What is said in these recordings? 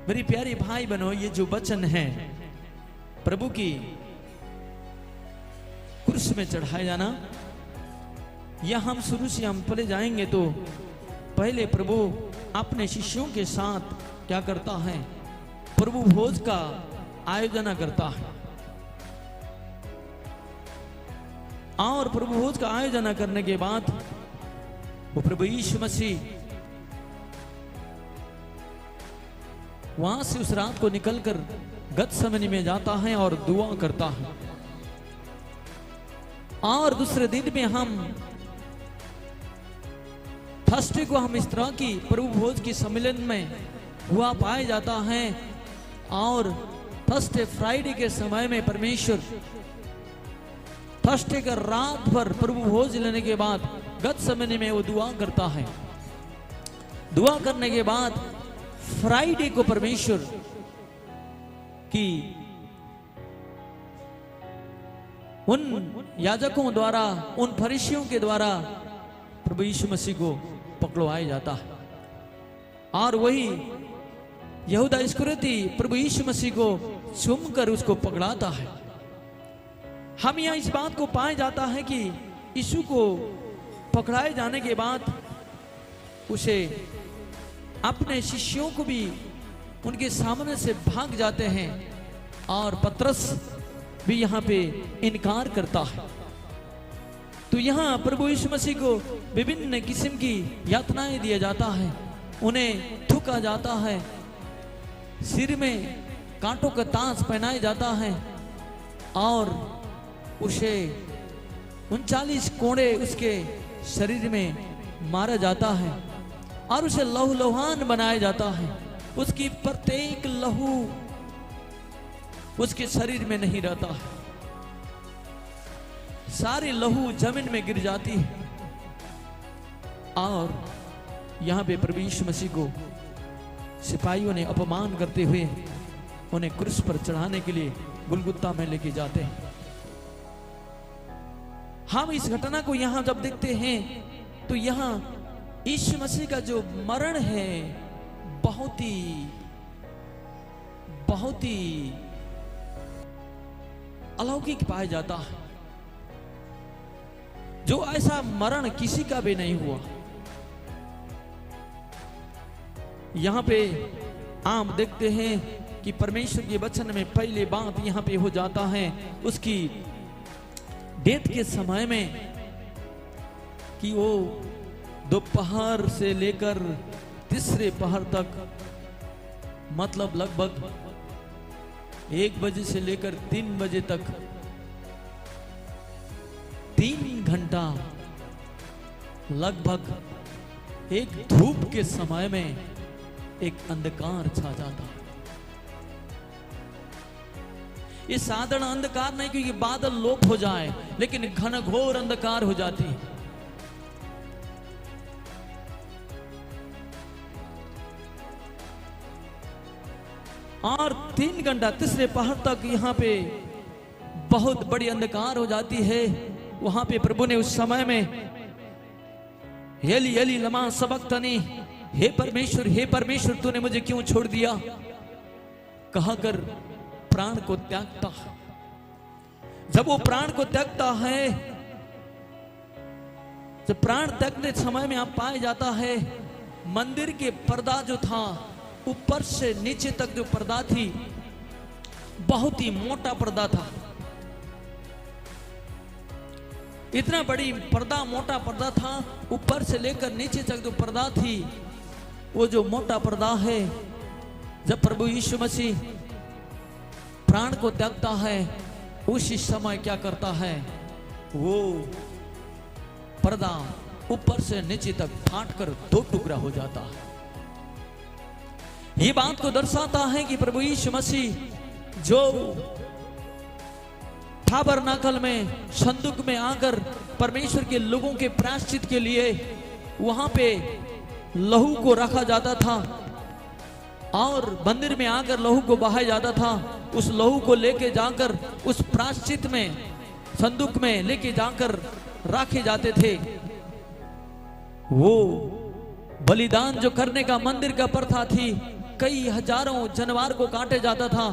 मेरी प्यारी भाई बहनों, ये जो वचन है प्रभु की क्रूस में चढ़ाया जाना, या हम शुरू से हम पढ़े जाएंगे तो पहले प्रभु अपने शिष्यों के साथ क्या करता है, प्रभु भोज का आयोजन करता है। और प्रभु भोज का आयोजन करने के बाद वो प्रभु यीशु मसीह वहां से उस रात को निकलकर गतसमनी में जाता है और दुआ करता है। और दूसरे दिन में हम थर्सडे को हम इस तरह की प्रभु भोज की सम्मेलन में हुआ पाया जाता है। और थर्सडे फ्राइडे के समय में परमेश्वर थर्सडे का रात भर प्रभु भोज लेने के बाद गतसमनी में वो दुआ करता है। दुआ करने के बाद फ्राइडे को परमेश्वर की उन याजकों द्वारा, उन फरीसियों के द्वारा प्रभु यीशु मसीह को पकड़वाया जाता है। और वही यहूदा इस्करियोती प्रभु यीशु मसीह को चूमकर उसको पकड़ाता है। हम यहाँ इस बात को पाया जाता है कि यीशु को पकड़ाए जाने के बाद उसे अपने शिष्यों को भी उनके सामने से भाग जाते हैं और पतरस भी यहाँ पे इनकार करता है। तो यहाँ प्रभु यीशु मसीह को विभिन्न किस्म की यातनाएं दिया जाता है, उन्हें थूका जाता है, सिर में कांटों का ताज पहनाया जाता है और उसे 39 कोड़े उसके शरीर में मारा जाता है और उसे लहूलुहान बनाया जाता है। उसकी प्रत्येक लहू उसके शरीर में नहीं रहता है, सारी लहू जमीन में गिर जाती है। और यहां पे प्रभु यीशु मसीह को सिपाहियों ने अपमान करते हुए उन्हें क्रूस पर चढ़ाने के लिए गुलगुत्ता में लेके जाते हैं। हम इस घटना को यहां जब देखते हैं तो यहां यीशु मसीह का जो मरण है बहुत ही अलौकिक पाया जाता है, जो ऐसा मरण किसी का भी नहीं हुआ। यहां पे हम देखते हैं कि परमेश्वर के वचन में पहले बात यहां पे हो जाता है उसकी डेथ के समय में कि वो दोपहर से लेकर तीसरे पहर तक, मतलब लगभग 1 बजे से लेकर 3 बजे तक 3 घंटा लगभग एक धूप के समय में एक अंधकार छा जाता। ये साधारण अंधकार नहीं क्योंकि बादल लोप हो जाए, लेकिन घनघोर अंधकार हो जाती है। और 3 घंटा तीसरे पहर तक यहाँ पे बहुत बड़ी अंधकार हो जाती है। वहां पे प्रभु ने उस समय में एली एली लमा सबक्तनी, हे परमेश्वर तूने मुझे क्यों छोड़ दिया कहकर प्राण को त्यागता। जब वो प्राण को त्यागता है, जब प्राण त्यागते समय में आप पाया जाता है मंदिर के पर्दा जो था, ऊपर से नीचे तक जो पर्दा थी बहुत ही मोटा पर्दा था। इतना बड़ी पर्दा, मोटा पर्दा था, ऊपर से लेकर नीचे तक जो पर्दा थी, वो जो मोटा पर्दा है, जब प्रभु यीशु मसीह प्राण को त्यागता है उसी समय क्या करता है, वो पर्दा ऊपर से नीचे तक फाटकर 2 टुकड़ा हो जाता है। ये बात को दर्शाता है कि प्रभु यीशु मसीह जो ताबरनाकल में संदूक में आकर परमेश्वर के लोगों के प्रायश्चित के लिए वहां पे लहू को रखा जाता था और मंदिर में आकर लहू को बहाया जाता था, उस लहू को लेके जाकर उस प्रायश्चित में संदूक में लेके जाकर रखे जाते थे। वो बलिदान जो करने का मंदिर का प्रथा थी, कई हजारों जानवर को काटे जाता था,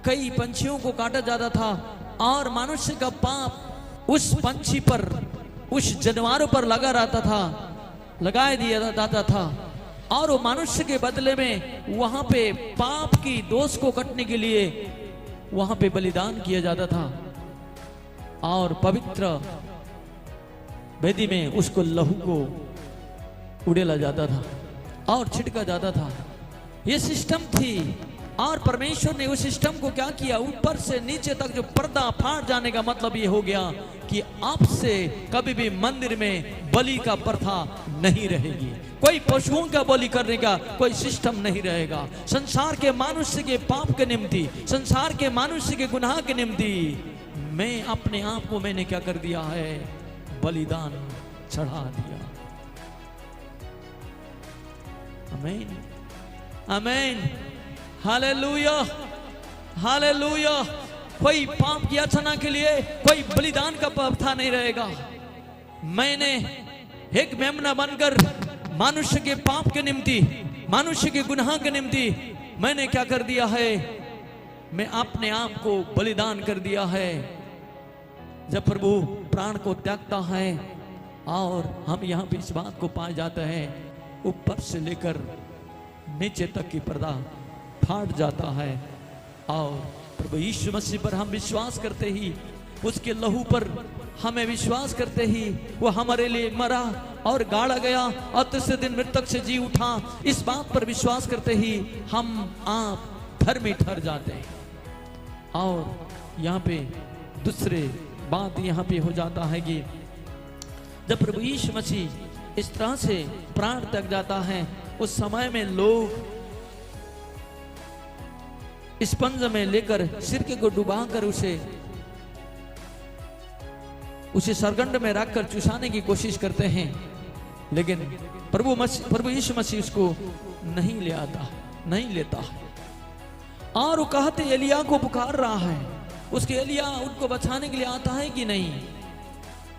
कई पंछियों को काटा जाता था, और मनुष्य का पाप उस पंछी पर, उस जानवर पर लगा रहता था, लगाए दिया जाता था, और वो मनुष्य के बदले में वहां पे पाप की दोष को कटने के लिए वहां पे बलिदान किया जाता था, और पवित्र वेदी में उसको लहू को उड़ेला जाता था और छिड़का जाता था। ये सिस्टम थी, और परमेश्वर ने उस सिस्टम को क्या किया, ऊपर से नीचे तक जो पर्दा फाड़ जाने का मतलब ये हो गया कि अब से कभी भी मंदिर में बलि का प्रथा नहीं रहेगी, कोई पशुओं का बलि करने का कोई सिस्टम नहीं रहेगा। संसार के मनुष्य के पाप के निमित्त, संसार के मनुष्य के गुनाह के निमित्त मैं अपने आप को मैंने क्या कर दिया है, बलिदान चढ़ा दिया। आमीन, आमीन, हालेलुया, हालेलुया। कोई पाप की याचना के लिए कोई बलिदान का प्रथा नहीं रहेगा। मैंने एक मेमना बनकर मनुष्य के पाप के निमित्त, मनुष्य के गुनाह के निमित्त मैंने क्या कर दिया है, मैं अपने आप को बलिदान कर दिया है। जब प्रभु प्राण को त्यागता है और हम यहाँ पे इस बात को पाए जाते हैं, ऊपर से लेकर नीचे तक की पर्दा फाट जाता है, और प्रभु यीशु मसीह पर हम विश्वास करते ही, उसके लहू पर हमें विश्वास करते ही वो हमारे लिए मरा और गाड़ा गया और तीसरे दिन मृतक से जी उठा, इस बात पर विश्वास करते ही हम आप धर्मी ठहर जाते हैं। और यहाँ पे दूसरे बात यहाँ पे हो जाता है कि जब प्रभु यीशु मसीह इस तरह से प्राण त्याग जाता है, उस समय में लोग इस पंज में लेकर सिरके को डुबाकर उसे सरगंड में रखकर चुसाने की कोशिश करते हैं, लेकिन प्रभु यीशु मसीह उसको नहीं ले आता, नहीं लेता। और वो कहते एलिया को पुकार रहा है, उसके एलिया उनको बचाने के लिए आता है कि नहीं,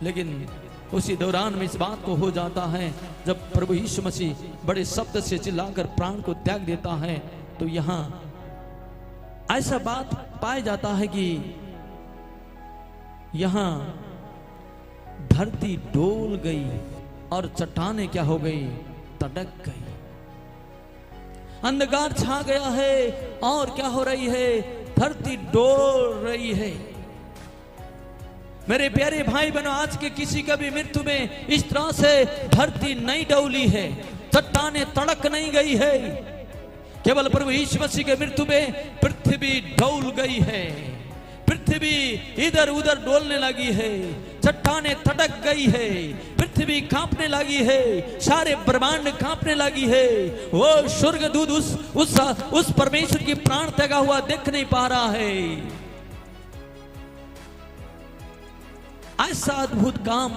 लेकिन उसी दौरान में इस बात को हो जाता है, जब प्रभु यीशु मसीह बड़े शब्द से चिल्लाकर प्राण को त्याग देता है, तो यहाँ ऐसा बात पाया जाता है कि यहाँ धरती डोल गई और चट्टानें क्या हो गई, तड़क गई, अंधकार छा गया है और क्या हो रही है, धरती डोल रही है। मेरे प्यारे भाई बहनों, आज के किसी का भी मृत्यु में इस तरह से धरती नहीं डोली है, चट्टानें तड़क नहीं गई है, केवल प्रभु यीशु मसीह के मृत्यु में पृथ्वी डोल गई है, पृथ्वी इधर उधर डोलने लगी है, चट्टानें तड़क गई है, पृथ्वी कांपने लगी है, सारे ब्रह्मांड कांपने लगी है। वो स्वर्गदूत उस परमेश्वर की प्राण त्यागा हुआ देख नहीं पा रहा है। ऐसा अद्भुत काम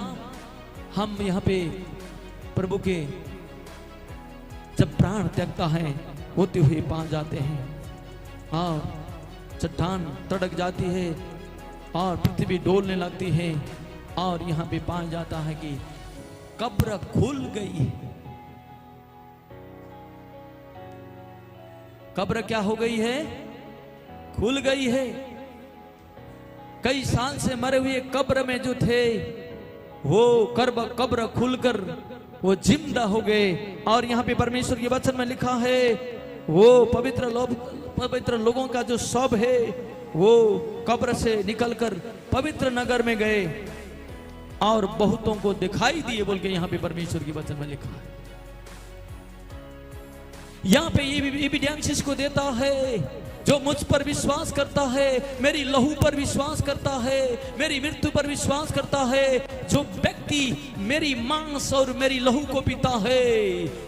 हम यहाँ पे प्रभु के जब प्राण त्यागता है होते हुए पा जाते हैं, और चट्टान तड़क जाती है और पृथ्वी डोलने लगती है, और यहाँ पे पाया जाता है कि कब्र खुल गई है। कब्र क्या हो गई है, खुल गई है। कई साल से मरे हुए कब्र में जो थे वो कब्र खुलकर वो जिंदा हो गए, और यहाँ पे परमेश्वर के वचन में लिखा है वो पवित्र लोगों का जो शव है वो कब्र से निकलकर पवित्र नगर में गए और बहुतों को दिखाई दिए बोल के यहाँ पे परमेश्वर के वचन में लिखा है। यहाँ पे ये एविडेंस इसको देता है, जो मुझ पर विश्वास करता है, मेरी लहू पर विश्वास करता है, मेरी मृत्यु पर विश्वास करता है, जो व्यक्ति मेरी मांस और मेरी लहू को पीता है,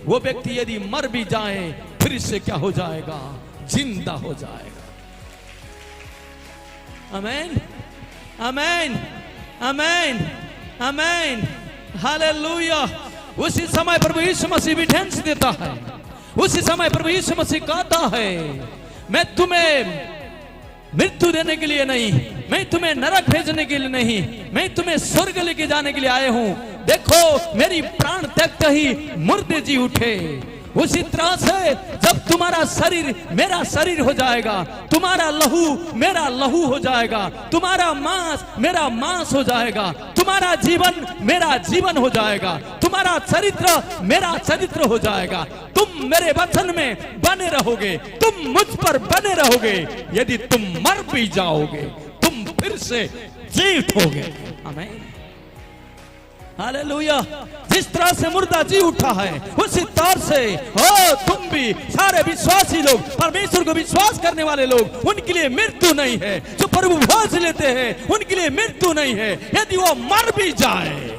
वो व्यक्ति यदि मर भी जाए फिर इससे क्या हो जाएगा, जिंदा हो जाएगा। आमीन, आमीन, आमीन, आमीन, हालेलुया। उसी समय प्रभु यीशु मसीह भी ढेंस देता है, उसी समय प्रभु यीशु मसीह कहता है मैं तुम्हें मृत्यु देने के लिए नहीं, मैं तुम्हें नरक भेजने के लिए नहीं, मैं तुम्हें स्वर्ग लेके जाने के लिए आए हूं। देखो मेरी प्राण त्यागते ही मुर्दे जी उठे, उसी तरह से जब तुम्हारा शरीर मेरा शरीर हो जाएगा, तुम्हारा लहू मेरा लहू हो जाएगा, तुम्हारा मांस मेरा मांस हो जाएगा, तुम्हारा जीवन मेरा जीवन हो जाएगा, तुम्हारा चरित्र मेरा चरित्र हो जाएगा, तुम मेरे वचन में बने रहोगे, तुम मुझ पर बने रहोगे। यदि तुम मर भी जाओगे तुम फिर से जी उठोगे। आमीन, हालेलुया। जिस तरह से मुर्दा जी उठा है उसी तरह से हो तुम भी, सारे विश्वासी लोग, परमेश्वर को विश्वास करने वाले लोग, उनके लिए मृत्यु नहीं है। जो प्रभु भोज लेते हैं उनके लिए मृत्यु नहीं है। यदि वो मर भी जाए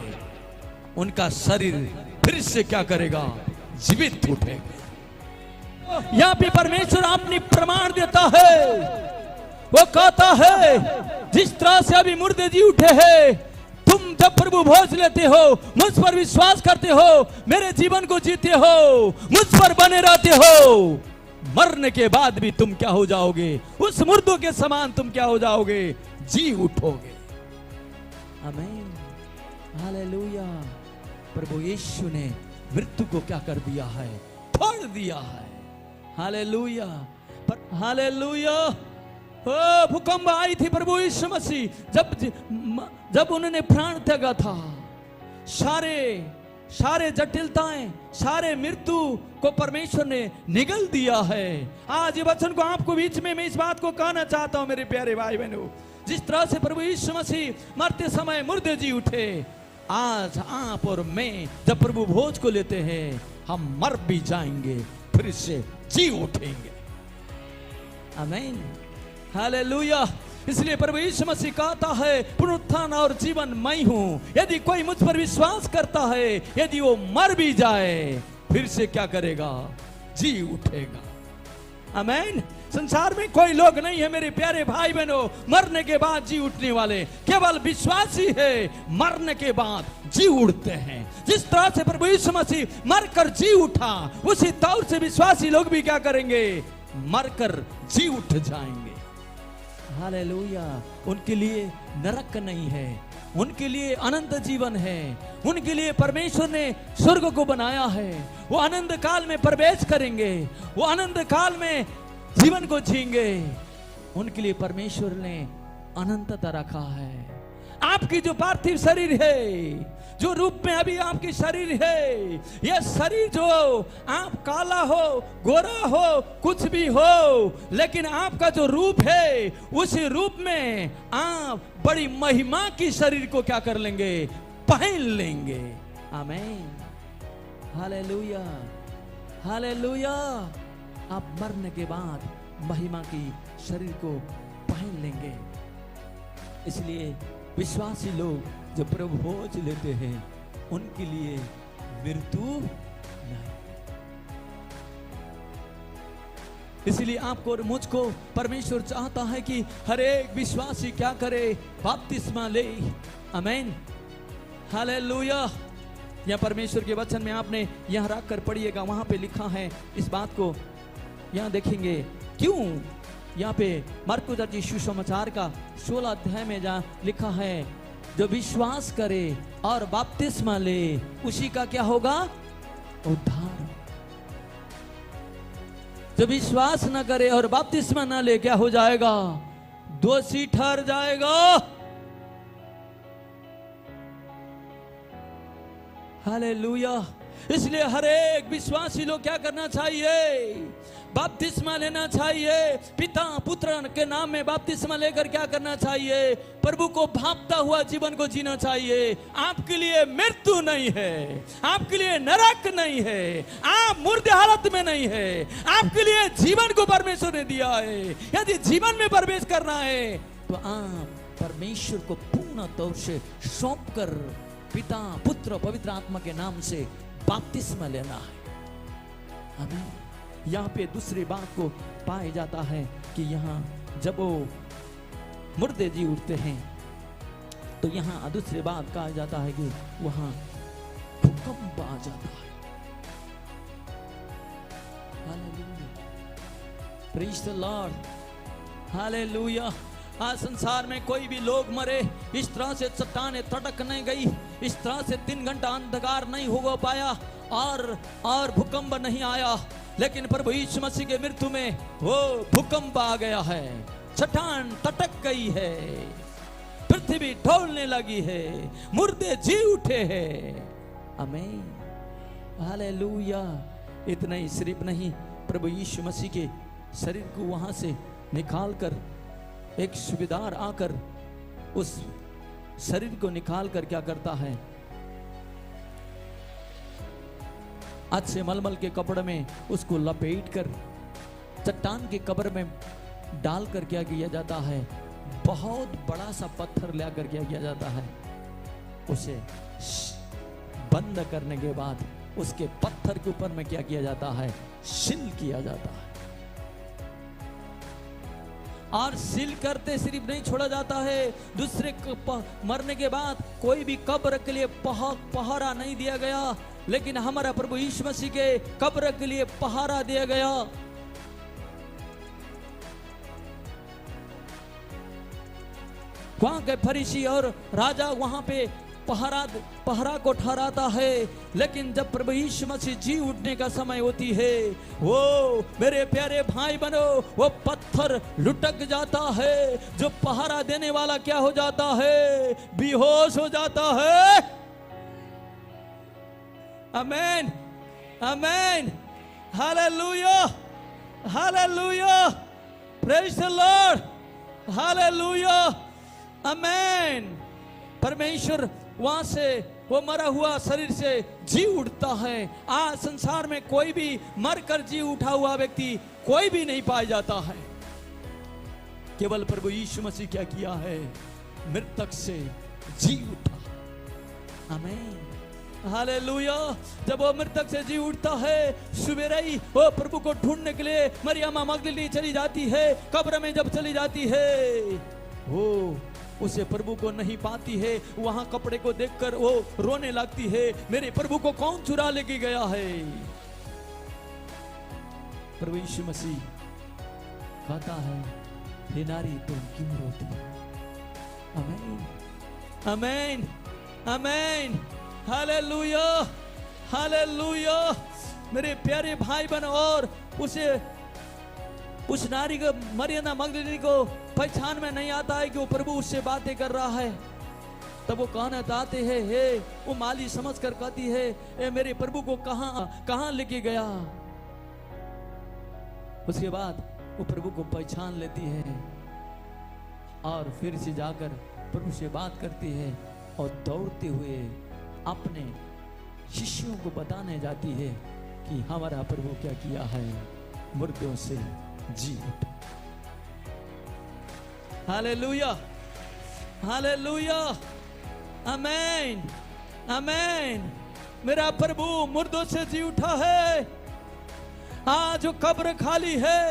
उनका शरीर फिर से क्या करेगा? जीवित उठेगा। यहाँ पे परमेश्वर अपनी प्रमाण देता है, वो कहता है जिस तरह से अभी मुर्दे जी उठे हैं, तुम जब प्रभु भोज लेते हो, मुझ पर विश्वास करते हो, मेरे जीवन को जीते हो, मुझ पर बने रहते हो, मरने के बाद भी तुम क्या हो जाओगे? उस मुर्दों के समान तुम क्या हो जाओगे? जी उठोगे। आमीन, हालेलुया। प्रभु यीशु ने मृत्यु को क्या कर दिया है? तोड़ दिया है। Hallelujah, hallelujah. भूकंप आई थी प्रभु यीशु मसीह जब उन्होंने प्राण त्यागा था, सारे जटिलताएं, सारे मृत्यु को परमेश्वर ने निगल दिया है। आज ये वचन को आपको बीच में मैं इस बात को कहना चाहता हूं मेरे प्यारे भाई बहनों, जिस तरह से प्रभु यीशु मसीह मरते समय मुर्दे जी उठे, आज आप और मैं जब प्रभु भोज को लेते हैं, हम मर भी जाएंगे फिर से जी उठेंगे। आमीन, हालेलुया। इसलिए प्रभु यीशु मसीह कहता है पुनरुत्थान और जीवन मैं हूं। यदि कोई मुझ पर विश्वास करता है, यदि वो मर भी जाए फिर से क्या करेगा? जी उठेगा। आमीन। संसार में कोई लोग नहीं है मेरे प्यारे भाई बहनों मरने के बाद जी उठने वाले, केवल विश्वासी है मरने के बाद जी उठते हैं। जिस तरह से प्रभु यीशु मसीह मरकर जी उठा, उसी तौर से विश्वासी लोग भी क्या करेंगे? मरकर जी उठ जाएंगे। हालेलुया। उनके लिए नरक नहीं है, उनके लिए अनंत जीवन है। उनके लिए परमेश्वर ने स्वर्ग को बनाया है, वो अनंत काल में प्रवेश करेंगे, वो अनंत काल में जीवन को जिएंगे। उनके लिए परमेश्वर ने अनंतता रखा है। आपकी जो पार्थिव शरीर है, जो रूप में अभी आपकी शरीर है, यह शरीर जो आप काला हो, गोरा हो, कुछ भी हो, लेकिन आपका जो रूप है, उसी रूप में आप बड़ी महिमा की शरीर को क्या कर लेंगे? पहन लेंगे। आमीन, हालेलुया, हालेलुया। आप मरने के बाद महिमा की शरीर को पहन लेंगे। इसलिए विश्वासी लोग जो प्रभु भोज लेते हैं उनके लिए मृत्यु नहीं। इसलिए आपको और मुझको परमेश्वर चाहता है कि हर एक विश्वासी क्या करे? बपतिस्मा ले। आमीन, हालेलुया। यह परमेश्वर के वचन में आपने यहां रख कर पढ़िएगा, वहां पे लिखा है इस बात को, यहां देखेंगे क्यों। यहाँ पे मरकुस रचित सुसमाचार का 16 अध्याय में जहाँ लिखा है, जो विश्वास करे और बपतिस्मा ले उसी का क्या होगा? उद्धार। जो विश्वास न करे और बपतिस्मा न ले क्या हो जाएगा? दोषी ठहर जाएगा। हालेलुया। इसलिए हर एक विश्वासी लोग क्या करना चाहिए? बपतिस्मा लेना चाहिए। पिता पुत्र के नाम में बपतिस्मा लेकर क्या करना चाहिए? प्रभु को भांपता हुआ जीवन को जीना चाहिए। आपके लिए मृत्यु नहीं है, आपके लिए नरक नहीं है, आप मुर्दे हालत में नहीं है, आपके लिए जीवन को परमेश्वर ने दिया है। यदि जीवन में प्रवेश करना है तो आप परमेश्वर को पूर्ण तौर से सौंप कर पिता पुत्र पवित्र आत्मा के नाम से बपतिस्मा लेना है। आमीन। यहाँ पे दूसरी बात को पाया जाता है कि यहाँ जब वो मुर्दे जी उठते हैं तो यहाँ दूसरी बात कहा जाता है कि वहां भूकंप आ जाता है। Hallelujah, praise the Lord, hallelujah. आज संसार में कोई भी लोग मरे, इस तरह से चट्टानें तटक नहीं गई, इस तरह से 3 घंटा अंधकार नहीं हो पाया, और भूकंप नहीं आया, लेकिन प्रभु यीशु मसीह के मृत्यु में वो भूकंप आ गया है, चट्टान टटक गई है, पृथ्वी ढोलने लगी है, मुर्दे जी उठे हैं। आमीन, हालेलुया। इतना ही सिर्फ नहीं, प्रभु यीशु मसीह के शरीर को वहां से निकालकर एक सूबेदार आकर उस शरीर को निकालकर क्या करता है, अच्छे मलमल के कपड़े में उसको लपेटकर चट्टान के कब्र में डालकर क्या किया जाता है, बहुत बड़ा सा पत्थर लाकर क्या किया जाता है, उसे बंद करने के बाद उसके पत्थर के ऊपर में क्या किया जाता है, सील किया जाता है। और सील करते सिर्फ नहीं छोड़ा जाता है, दूसरे मरने के बाद कोई भी कब्र के लिए पहरा नहीं दिया गया, लेकिन हमारा प्रभु यीशु मसीह के कब्र के लिए पहरा दिया गया। वहां के फरीसी और राजा वहां पे पहरा को ठहराता है, लेकिन जब प्रभु यीशु मसीह जी उठने का समय होती है, वो मेरे प्यारे भाई बनो, वो पत्थर लुटक जाता है, जो पहरा देने वाला क्या हो जाता है, बेहोश हो जाता है। आमीन, आमीन, hallelujah, hallelujah, praise the Lord, hallelujah, आमीन। परमेश्वर वहां से वो मरा हुआ शरीर से जी उठता है। आज संसार में कोई भी मरकर जी उठा हुआ व्यक्ति कोई भी नहीं पाया जाता है, केवल प्रभु यीशु मसीह क्या किया है, मृतक से जी उठा। आमीन, हालेलुया। जब वो मृतक से जी उठता है, सुबेरे ही वो प्रभु को ढूंढने के लिए मरियम मगदलीनी चली जाती है, कब्र में जब चली जाती है, वो उसे प्रभु को नहीं पाती है, वहां कपड़े को देखकर वो रोने लगती है, मेरे प्रभु को कौन चुरा लेके गया है। प्रभु यीशु मसीह कहता है, हे नारी तुम क्यों रोती हो। आमीन, आमीन, आमीन, हालेलुया, हालेलुया। मेरे प्यारे भाई बहन, और उस नारी को, मरियम मगदलीनी को पहचान में नहीं आता है कि वो प्रभु उससे बातें कर रहा है। तब वो कहना चाहते हैं, हे, वो माली समझ कर कहती है, ए मेरे प्रभु को कहां लेके गया। उसके बाद वो प्रभु को पहचान लेती है और फिर से जाकर प्रभु से बात करती है और दौड़ते हुए अपने शिष्यों को बताने जाती है कि हमारा प्रभु क्या किया है, मुर्दों से जी उठा। हालेलुया, हालेलुया, आमीन, आमीन। मेरा प्रभु मुर्दों से जी उठा है। आज जो कब्र खाली है,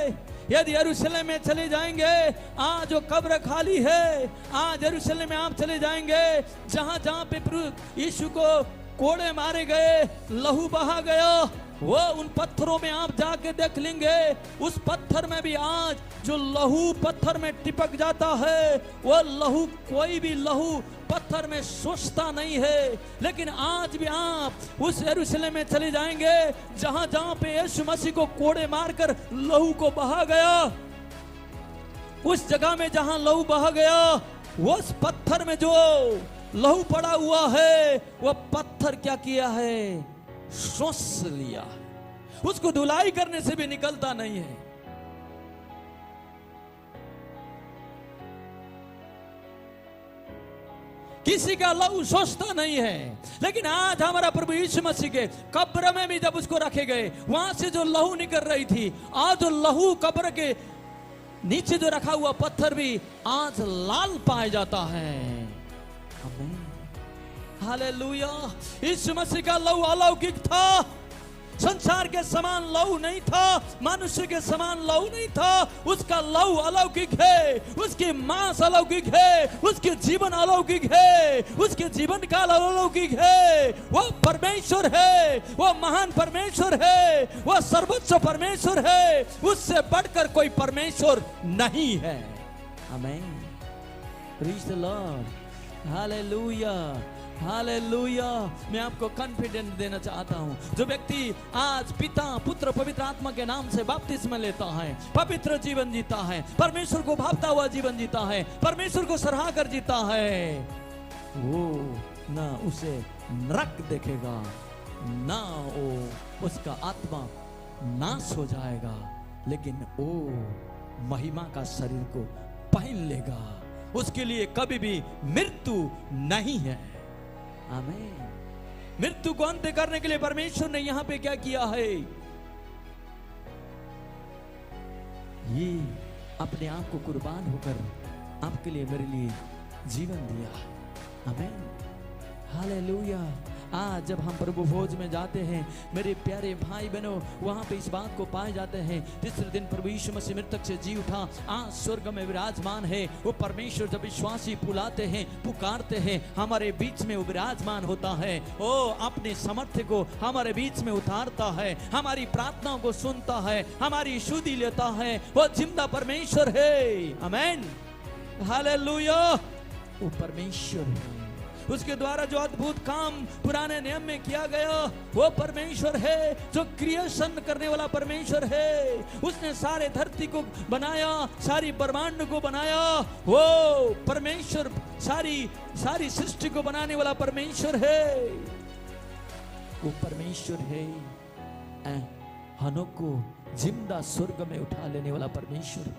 यदि यरूशलेम में चले जाएंगे, आज जो कब्र खाली है, आज यरूशलेम में आप चले जाएंगे, जहां जहां पे प्रभु यीशु को कोड़े मारे गए, लहू बहा गया, वो उन पत्थरों में आप जाके देख लेंगे। उस पत्थर में भी आज जो लहू पत्थर में टिपक जाता है, वो लहू, कोई भी लहू पत्थर में सोचता नहीं है। लेकिन आज भी आप उस यरूशलेम में चले जाएंगे, जहां जहां पे यीशु मसीह को कोड़े मारकर लहू को बहा गया, उस जगह में जहां लहू बहा गया, उस पत्थर में जो लहू पड़ा हुआ है, वो पत्थर क्या किया है, सोच लिया। उसको धुलाई करने से भी निकलता नहीं है। किसी का लहू सोचता नहीं है। लेकिन आज हमारा प्रभु यीशु मसीह के कब्र में भी जब उसको रखे गए, वहां से जो लहू निकल रही थी, आज जो लहू कब्र के नीचे जो रखा हुआ पत्थर भी आज लाल पाया जाता है। आमीन, हालेलुया। यीशु मसीह का लहू अलौकिक था, संसार के समान लहू नहीं था, मनुष्य के समान लहू नहीं था। उसका लहू अलौकिक है, उसकी मांस अलौकिक है, उसके जीवन अलौकिक है, उसके जीवन काल अलौकिक है। वो परमेश्वर है, वो महान परमेश्वर है, वो सर्वोच्च परमेश्वर है। उससे बढ़कर कोई परमेश्वर नहीं है। आमीन, praise the Lord, hallelujah. Hallelujah. मैं आपको कॉन्फिडेंस देना चाहता हूं, जो व्यक्ति आज पिता पुत्र पवित्र आत्मा के नाम से बपतिस्मा लेता है, पवित्र जीवन जीता है, परमेश्वर को भावता हुआ जीवन जीता है, परमेश्वर को सराह कर जीता है, वो ना उसे नरक देखेगा, ना वो उसका आत्मा नाश हो जाएगा, लेकिन वो महिमा का शरीर को पहन लेगा। उसके लिए कभी भी मृत्यु नहीं है। आमीन। मृत्यु को अंत करने के लिए परमेश्वर ने यहां पे क्या किया है? ये अपने आप को कुर्बान होकर आपके लिए मेरे लिए जीवन दिया। आमीन। हालेलुया। आज जब हम प्रभु भोज में जाते हैं मेरे प्यारे भाई बहनों, वहां पे इस बात को पाए जाते हैं, तीसरे दिन प्रभु यीशु मसीह मृतक से जी उठा, आज स्वर्ग में विराजमान है। वो परमेश्वर जब विश्वासी बुलाते हैं, पुकारते हैं, हमारे बीच में वो विराजमान होता है। ओ अपने सामर्थ्य को हमारे बीच में उतारता है, हमारी प्रार्थनाओं को सुनता है, हमारी शुद्धि लेता है। वो जिंदा परमेश्वर है। आमीन। हालेलुया। वो परमेश्वर है। उसके द्वारा जो अद्भुत काम पुराने नियम में किया गया, वो परमेश्वर है जो क्रिएशन करने वाला परमेश्वर है। उसने सारे धरती को बनाया, सारी ब्रह्मांड को बनाया। वो परमेश्वर सारी सृष्टि को बनाने वाला परमेश्वर है। वो परमेश्वर है। हनोक को जिंदा स्वर्ग में उठा लेने वाला परमेश्वर।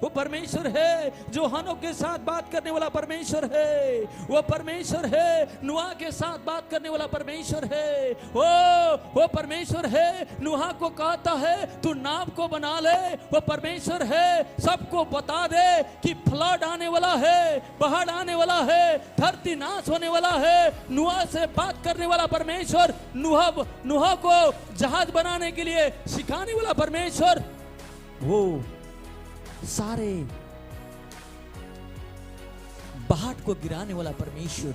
वो परमेश्वर है जो हनोक के साथ बात करने वाला परमेश्वर है। वो परमेश्वर है नुहा के साथ बात करने वाला परमेश्वर है। वो परमेश्वर है नुहा को कहता है तू नाव को बना ले। वो परमेश्वर है सबको बता दे कि फ्लड आने वाला है, बाढ़ आने वाला है, धरती नाश होने वाला है। नुहा से बात करने वाला परमेश्वर, नुहा को जहाज बनाने के लिए सिखाने वाला परमेश्वर, वो सारे बाढ़ को गिराने वाला परमेश्वर,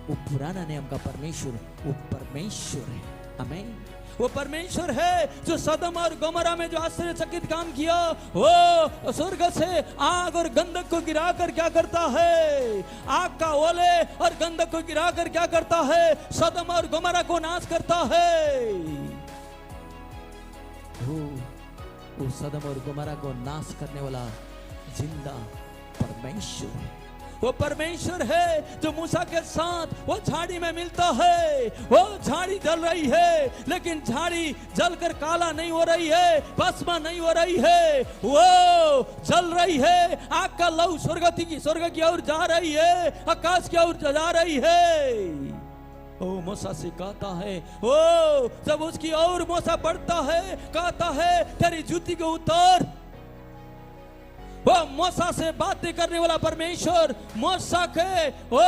वो पुराना नियम का परमेश्वर, वो परमेश्वर है। आमीन। वो परमेश्वर है जो सदम और गोमरा में जो आश्चर्यचकित काम किया, वो स्वर्ग से आग और गंधक को गिराकर क्या करता है? आग का ओले और गंधक को गिराकर क्या करता है? सदम और गोमरा को नाश करता है। वो सदम और गोमरा को नाश करने वाला जिंदा परमेश्वर है। वो परमेश्वर है जो मूसा के साथ वो झाड़ी में मिलता है। वो झाड़ी जल रही है, लेकिन झाड़ी जलकर काला नहीं हो रही है, भस्म नहीं हो रही है, वो जल रही है। आग का लहू स्वर्ग की ओर जा रही है, आकाश की ओर जा रही है। ओ मूसा से कहता है, ओ जब उसकी और मूसा बढ़ता है, कहता है तेरी जूती को उतार। वो मूसा से बातें करने वाला परमेश्वर, मूसा के वो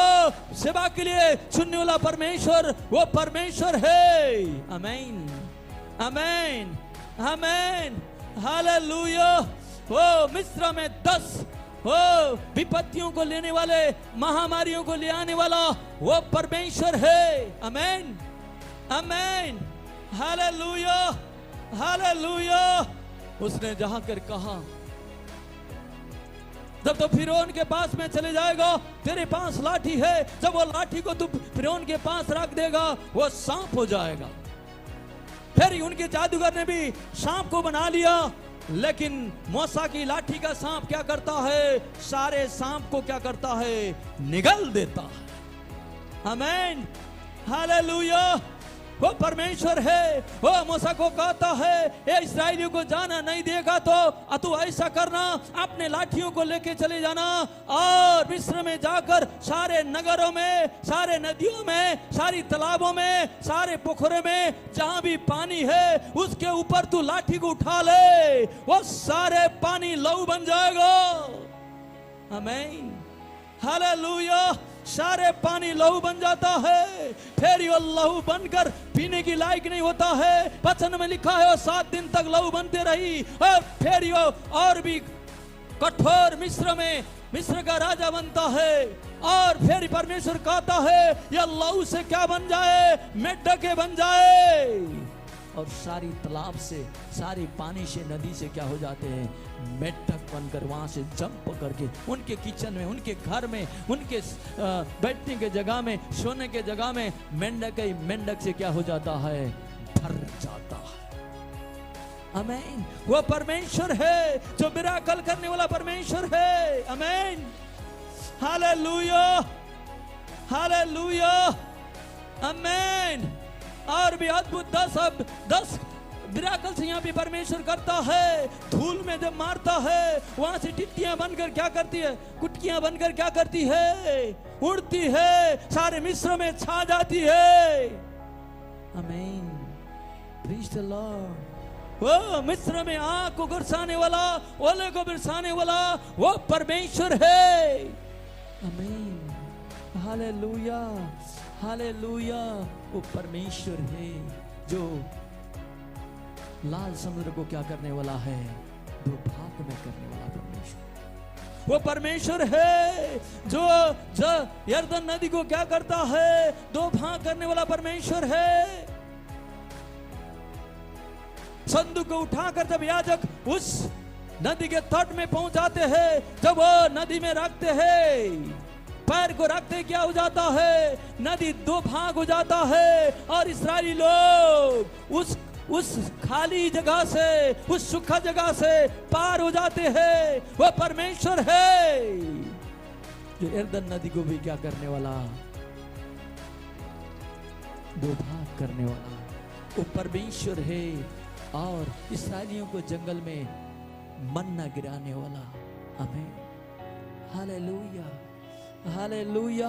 सेवा के लिए चुनने वाला परमेश्वर, वो परमेश्वर है। आमीन। आमीन। आमीन। हालेलुया। वो मिस्र में 10 विपत्तियों को लेने वाले, महामारियों को ले आने वाला वो परमेश्वर है। आमीन। आमीन। हालेलुया। हालेलुया। उसने जहां कर कहा, जब तो फिरौन के पास में चले जाएगा, तेरे पास लाठी है, जब वो लाठी को तू फिरौन के पास रख देगा, वो सांप हो जाएगा। फिर उनके जादूगर ने भी सांप को बना लिया, लेकिन मूसा की लाठी का सांप क्या करता है? सारे सांप को क्या करता है? निगल देता है। आमीन। हालेलुया। वो परमेश्वर है। वो मूसा को कहता है, ये इस्राएलियों को जाना नहीं देगा तो तू ऐसा करना, अपने लाठियों को लेके चले जाना और मिस्र में जाकर सारे नगरों में, सारे नदियों में, सारी तालाबों में, सारे पोखरों में जहां भी पानी है, उसके ऊपर तू लाठी को उठा ले, वो सारे पानी लहू बन जाएगा। आमीन। हालेलुया। सारे पानी लहू बन जाता है। फिर ये लहू बनकर पीने की लायक नहीं होता है। वचन में लिखा है वो 7 दिन तक लहू बनते रही, और फिर ये और भी कठोर मिस्र का राजा बनता है। और फिर परमेश्वर कहता है यह लहू से क्या बन जाए? मेढके बन जाए। और सारी तालाब से, सारी पानी से, नदी से क्या हो जाते हैं, मेंढक बनकर वहां से जंप करके उनके किचन में, उनके घर में, उनके बैठने के जगह में, सोने के जगह में मेंढक से क्या हो जाता है, भर जाता है। आमीन। वो परमेश्वर है जो मिराकल करने वाला परमेश्वर है। आमीन, हालेलुया, हालेलुया, आमीन। और भी अद्भुत 10 मिराकल से यहाँ पे परमेश्वर करता है। धूल में जब मारता है, वहां से टिट्टियां बनकर क्या करती है, कुटकियां बनकर क्या करती है, उड़ती है, सारे मिस्र में छा जाती है। आमीन, प्रेज द लॉर्ड। वो मिस्र में आग को बरसाने वाला, ओले को बरसाने वाला वो परमेश्वर है। आमीन, हालेलुया, हालेलुया। वो परमेश्वर है जो लाल समुद्र को क्या करने वाला है, दो भाग में करने वाला परमेश्वर। वो परमेश्वर है जो यरदन नदी को क्या करता है, दो भाग करने वाला परमेश्वर है। संदूक को उठाकर जब याजक उस नदी के तट में पहुंचाते हैं, जब वो नदी में रखते हैं, पैर को रखते क्या हो जाता है, नदी दो भाग हो जाता है और इस्राएली लोग उस खाली जगह से, उस सूखा जगह से पार हो जाते हैं। वो परमेश्वर है जो यरदन नदी को भी क्या करने वाला, दो भाग करने वाला वो परमेश्वर है। और इस्राएलियों को जंगल में मन्ना गिराने वाला। आमीन, हालेलुया, हालेलुया,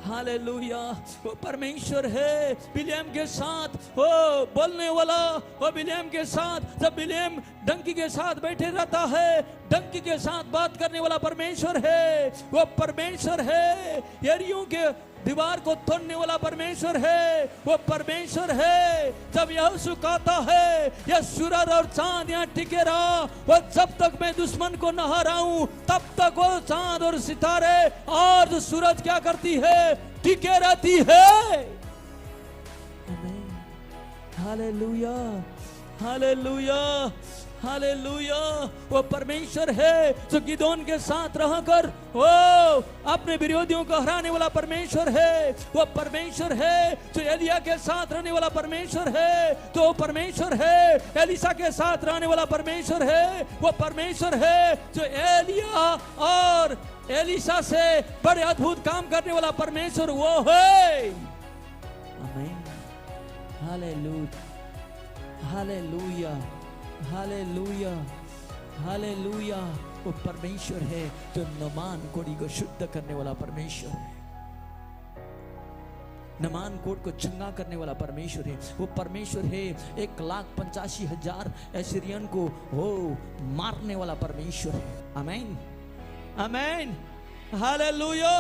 हालेलुया। वो परमेश्वर है बिलेम के साथ वो बोलने वाला, वो बिलेम के साथ जब बिलेम डंकी के साथ बैठे रहता है, डंकी के साथ बात करने वाला परमेश्वर है। वो परमेश्वर है यरीहो के दीवार को तोड़ने वाला परमेश्वर है। वो परमेश्वर है जब यहोशू कहता है यह सूरज और चांद यहाँ टिके रहा, वो जब तक मैं दुश्मन को न हराऊं तब तक वो चांद और सितारे और जो सूरज क्या करती है, टिके रहती है। आमीन, हालेलुया, हालेलुया, हालेलुया। वो परमेश्वर है जो गिदोन के साथ रहकर वो अपने विरोधियों को हराने वाला परमेश्वर है। वो परमेश्वर है जो एलिया के साथ रहने वाला परमेश्वर है। तो परमेश्वर है एलिसा के साथ रहने वाला परमेश्वर है। वो परमेश्वर है जो एलिया और एलिसा से बड़े अद्भुत काम करने वाला परमेश्वर वो है। आमीन, हालेलुया, हालेलुया, हालेलुया, हालेलुया। वो परमेश्वर है जो नमान कोड़ी को शुद्ध करने वाला परमेश्वर है। नमान कोट को चंगा करने वाला परमेश्वर है। वो परमेश्वर है 1,85,000 एसिरियन को वो मारने वाला परमेश्वर है। आमीन, आमीन, हालेलुया।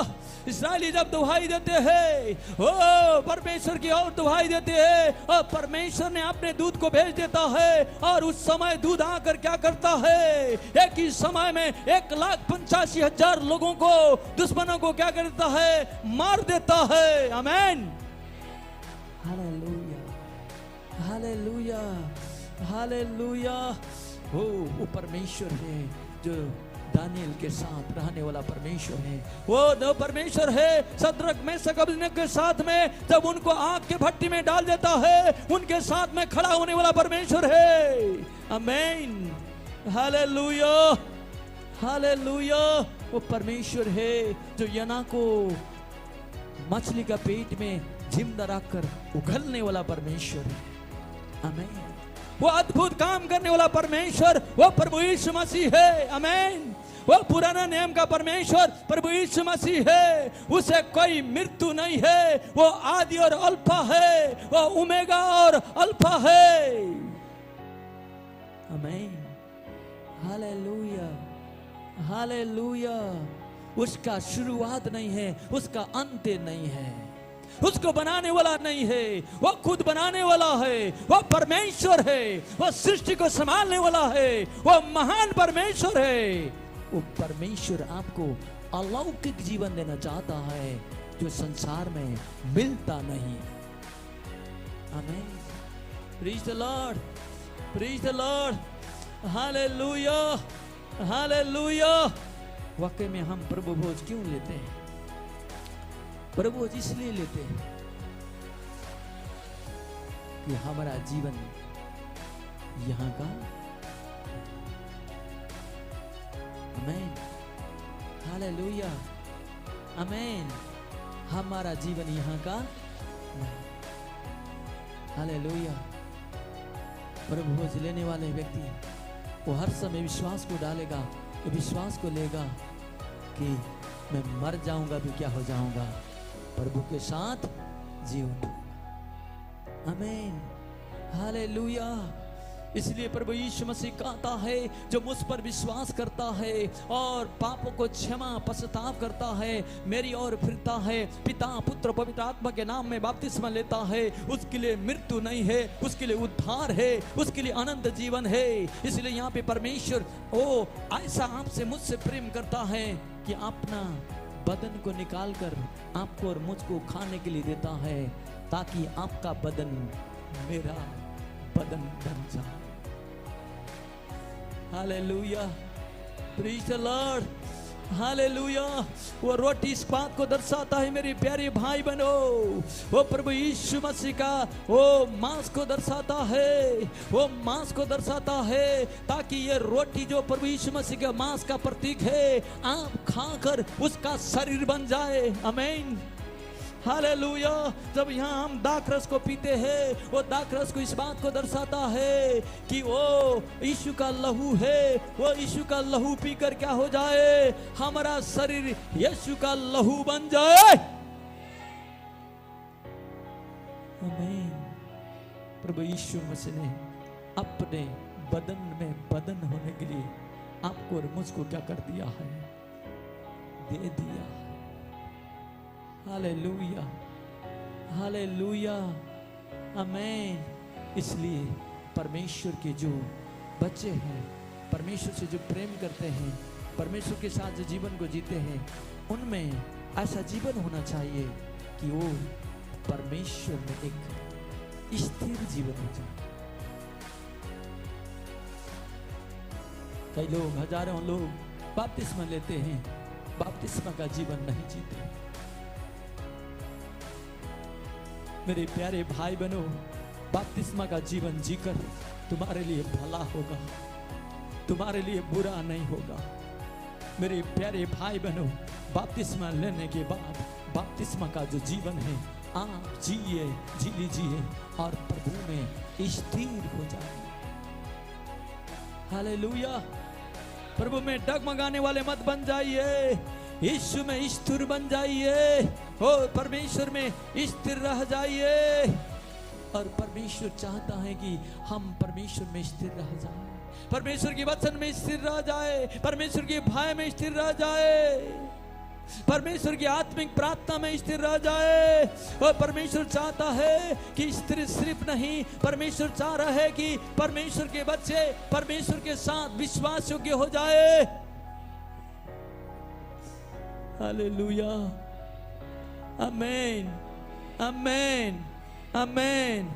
इस्राएली जब दुहाई देते हैं, ओ परमेश्वर की ओर दुहाई देते हैं और परमेश्वर ने अपने दूध को भेज देता है और उस समय दूध आकर क्या करता है, एक ही समय में 1,85,000 लोगों को, दुश्मनों को क्या करता है, मार देता है। आमीन, हालेलुया, हालेलुया, हालेलुया। वो परमेश्वर है जो दानियल के साथ रहने वाला परमेश्वर है। वो दो परमेश्वर है शद्रक मेशक अबेदनगो के साथ में जब उनको आग के भट्टी में डाल देता है, उनके साथ में खड़ा होने वाला परमेश्वर है। आमीन, हालेलुया, हालेलुया। वो परमेश्वर है जो यना को मछली का पेट में जिंदा रखकर उगलने वाला परमेश्वर है। आमीन, वो अद्भुत काम करने वाला परमेश्वर वो प्रभु यीशु मसीह है। आमीन, वो पुराना नियम का परमेश्वर प्रभु यीशु मसीह है। उसे कोई मृत्यु नहीं है। वो आदि और अल्फा है, वो ओमेगा और अल्फा है। आमीन, हालेलुया, हालेलुया। उसका शुरुआत नहीं है, उसका अंत नहीं है, उसको बनाने वाला नहीं है, वो खुद बनाने वाला है। वो परमेश्वर है, वो सृष्टि को संभालने वाला है, वो महान परमेश्वर है। वो परमेश्वर आपको अलौकिक जीवन देना चाहता है जो संसार में मिलता नहीं। Amen, praise the Lord, praise the Lord, hallelujah, hallelujah. वाकई में हम प्रभु भोज क्यों लेते हैं? प्रभु भोज इसलिए लेते हैं कि हमारा जीवन यहां का, आमीन, हालेलुया, आमीन, हमारा जीवन यहां का, हालेलुया। प्रभु भोज लेने वाले व्यक्ति वो हर समय विश्वास को डालेगा, विश्वास को लेगा कि मैं मर जाऊंगा भी क्या हो जाऊंगा, प्रभु के साथ जी उठूंगा, आमीन, हालेलुया। इसलिए प्रभु यीशु मसीह कहता है, जो मुझ पर विश्वास करता है और पापों को क्षमा पश्चाताप करता है, मेरी ओर फिरता है, पिता पुत्र पवित्र आत्मा के नाम में बपतिस्मा लेता है, उसके लिए मृत्यु नहीं है, उसके लिए उद्धार है, उसके लिए अनंत जीवन है। इसलिए यहाँ पे परमेश्वर ओ ऐसा आपसे मुझसे प्रेम करता है कि अपना बदन को निकाल कर आपको और मुझको खाने के लिए देता है, ताकि आपका बदन मेरा बदन बन जाए। Hallelujah, praise the Lord, hallelujah. वो रोटी इस बात को दर्शाता है मेरे प्यारे भाई बहनों, वो प्रभु यीशु मसीह का वो मांस को दर्शाता है, वो मांस को दर्शाता है, ताकि ये रोटी जो प्रभु यीशु मसीह के मांस का प्रतीक है, आप खाकर उसका शरीर बन जाए, आमीन, हालेलुया। जब यहाँ हम दाखरस को पीते हैं, वो दाखरस को इस बात को दर्शाता है कि वो यीशु का लहू है, वो यीशु का लहू पीकर क्या हो जाए, हमारा शरीर यीशु का लहू बन जाए, आमीन। प्रभु यीशु मसीह ने अपने बदन में बदन होने के लिए आपको और मुझको क्या कर दिया है, दे दिया। हालेलुया, हालेलुया, आमीन। इसलिए परमेश्वर के जो बच्चे हैं, परमेश्वर से जो प्रेम करते हैं, परमेश्वर के साथ जो जीवन को जीते हैं, उनमें ऐसा जीवन होना चाहिए कि वो परमेश्वर में एक स्थिर जीवन हो जाए। कई लोग, हजारों लोग बपतिस्मा लेते हैं, बपतिस्मा का जीवन नहीं जीते। मेरे प्यारे भाई बहनों, बपतिस्मा का जीवन जीकर तुम्हारे लिए भला होगा, तुम्हारे लिए बुरा नहीं होगा। मेरे प्यारे भाई बहनों, बपतिस्मा लेने के बाद बपतिस्मा का जो जीवन है, आप जिए, जी लीजिए और प्रभु में स्थिर हो जाइए। हालेलुया। प्रभु में डगमगाने वाले मत बन जाइए, यीशु में स्थिर बन जाइए, और परमेश्वर में स्थिर रह जाइए। और परमेश्वर चाहता है कि हम परमेश्वर में स्थिर रह जाए, परमेश्वर के वचन में स्थिर रह जाए, परमेश्वर के भय में स्थिर रह जाए, परमेश्वर की आत्मिक प्रार्थना में स्थिर रह जाए। और परमेश्वर चाहता है कि स्थिर सिर्फ नहीं, परमेश्वर चाह रहा है कि परमेश्वर के बच्चे परमेश्वर के साथ विश्वास योग्य हो जाए। हालेलुया, आमीन, आमीन, आमीन।